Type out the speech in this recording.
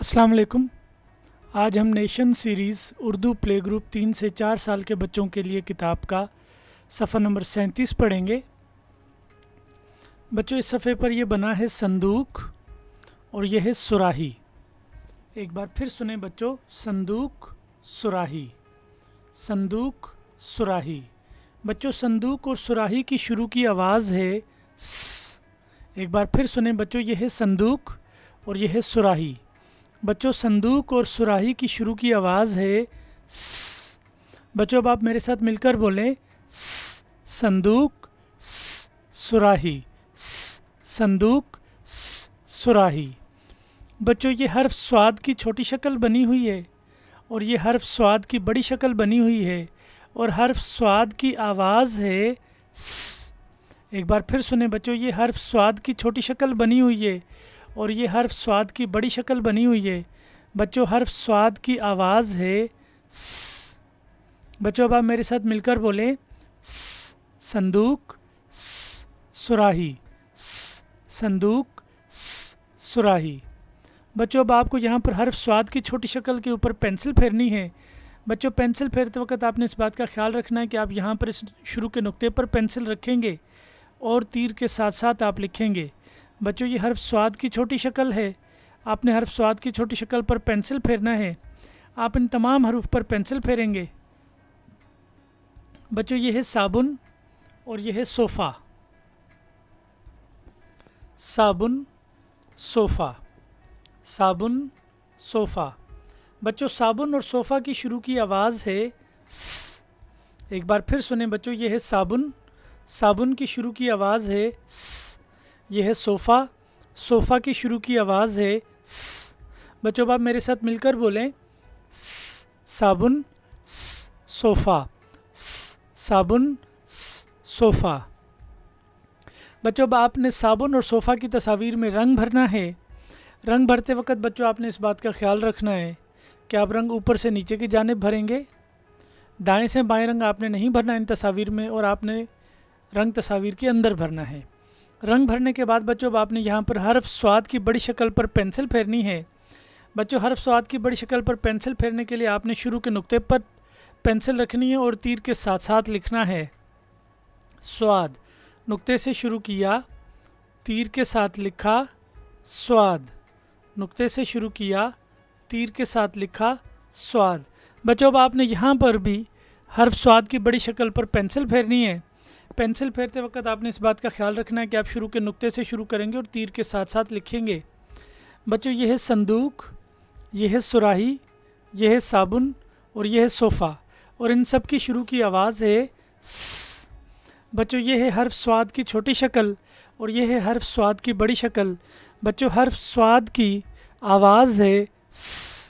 अस्सलाम वालेकुम। आज हम nation series Urdu play group 3 से 4 साल के बच्चों के लिए किताब का सफ़ा नंबर 37 पढ़ेंगे। बच्चों, इस सफ़े पर यह बना है संदूक और यह है सुराही। एक बार फिर सुने बच्चों, संदूक सुराही, संदूक सुराही। बच्चों, संदूक और सुराही की शुरू की आवाज़ है स। एक बार फिर सुने बच्चों, यह है संदूक और यह है सुराही। बच्चों, संदूक और सुराही की शुरू की आवाज़ है स। बच्चों, अब आप मेरे साथ मिलकर बोलें स, संदूक स, सुराही, स, संदूक स, सुराही। बच्चों, ये हर्फ स्वाद की छोटी शक्ल बनी हुई है और ये हर्फ स्वाद की बड़ी शक्ल बनी हुई है और हर्फ स्वाद की आवाज़ है स। एक बार फिर सुने बच्चों, ये हर्फ स्वाद की छोटी शक्ल बनी हुई है और ये हर्फ स्वाद की बड़ी शक्ल बनी हुई है। बच्चों, हर्फ स्वाद की आवाज़ है स। बच्चों, अब आप मेरे साथ मिलकर बोलें स, संदूक स, सुराही, स, संदूक स, सुराही। बच्चों, अब आपको यहाँ पर हर्फ स्वाद की छोटी शक्ल के ऊपर पेंसिल फेरनी है। बच्चों, पेंसिल फेरते वक्त आपने इस बात का ख्याल रखना है कि आप यहाँ पर इस शुरू के नुक्ते पर पेंसिल रखेंगे और तीर के साथ साथ आप लिखेंगे। बच्चों, ये हर्फ स्वाद की छोटी शक्ल है। आपने हर्फ स्वाद की छोटी शक्ल पर पेंसिल फेरना है। आप इन तमाम हरूफ पर पेंसिल फेरेंगे। बच्चों, ये है साबुन और ये है सोफ़ा, साबुन सोफ़ा, साबुन सोफ़ा। बच्चों, साबुन और सोफ़ा की शुरू की आवाज़ है स। एक बार फिर सुने बच्चों, ये है साबुन, साबुन की शुरू की आवाज़ है स। यह है सोफ़ा, सोफ़ा की शुरू की आवाज़ है स। बच्चों, आप मेरे साथ मिलकर बोलें स, साबुन स, सोफ़ा, स, साबुन स, सोफ़ा। बच्चों, अब आपने साबुन और सोफ़ा की तस्वीर में रंग भरना है। रंग भरते वक्त बच्चों, आपने इस बात का ख्याल रखना है कि आप रंग ऊपर से नीचे की जानिब भरेंगे। दाएं से बाएं रंग आपने नहीं भरना इन तस्वीर में और आपने रंग तस्वीर के अंदर भरना है। रंग भरने के बाद बच्चों, अब आपने यहाँ पर हर्फ स्वाद की बड़ी शक्ल पर पेंसिल फेरनी है। बच्चों, हर्फ स्वाद की बड़ी शक्ल पर पेंसिल फेरने के लिए आपने शुरू के नुक्ते पर पेंसिल रखनी है और तीर के साथ साथ लिखना है स्वाद। नुक्ते से शुरू किया, तीर के साथ लिखा स्वाद, नुक्ते से शुरू किया, तीर के साथ लिखा स्वाद। बच्चों, अब आपने यहाँ पर भी हर्फ स्वाद की बड़ी शक्ल पर पेंसिल फेरनी है। पेंसिल फेरते वक्त आपने इस बात का ख्याल रखना है कि आप शुरू के नुक्ते से शुरू करेंगे और तीर के साथ साथ लिखेंगे। बच्चों, यह है संदूक, यह है सुराही, यह है साबुन और यह है सोफ़ा और इन सब की शुरू की आवाज़ है स। बच्चों, यह है हर्फ स्वाद की छोटी शक्ल और यह है हर्फ स्वाद की बड़ी शक्ल। बच्चों, हर्फ स्वाद की आवाज़ है स।